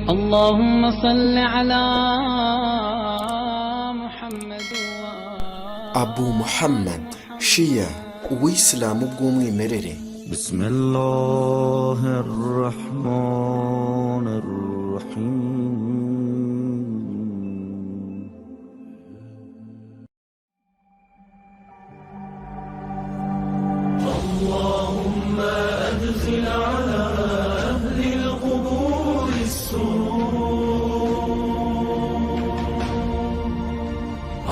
اللهم صل على محمد أبو محمد شيا وإسلام بقومي مرري. بسم الله الرحمن الرحيم. اللهم أدخل على أهل القبور السرور.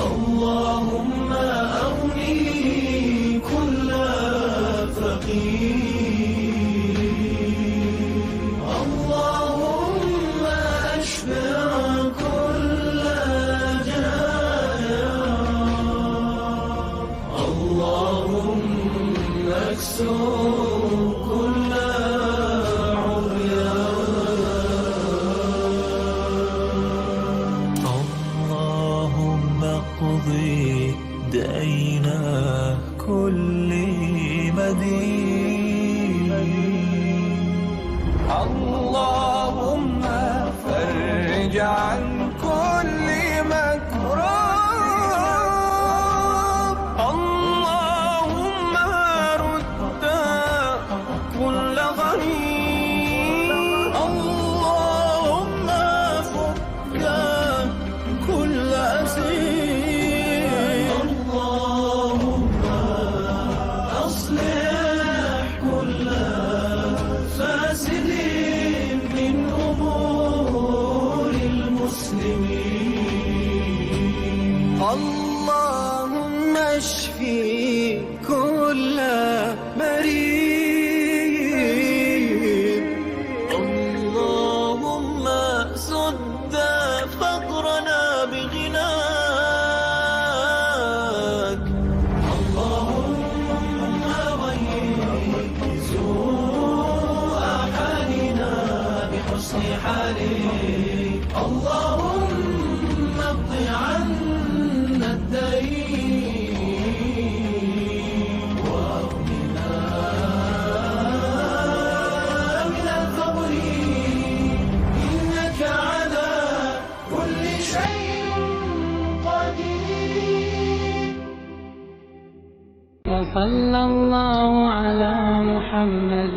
اللهم أغني كل فقير. اللهم أشبع كل جائع. اللهم اكسر كل عريان. اللهم اقضي دين كل مدين. اللهم فرج عن كل مكروب. اللهم رد كل غريب. اللهم فك كل أسير. اللهم أصلح كل فاسد من أمور المسلمين. اللهم اشفي كل مريض. اللهم سد فقرنا بغناك. اللهم غير سوء حالنا بحسن حالك. اللهم اقض عنا الدين واغننا من الفقر. إنك على كل شيء قدير. وصلى الله على محمد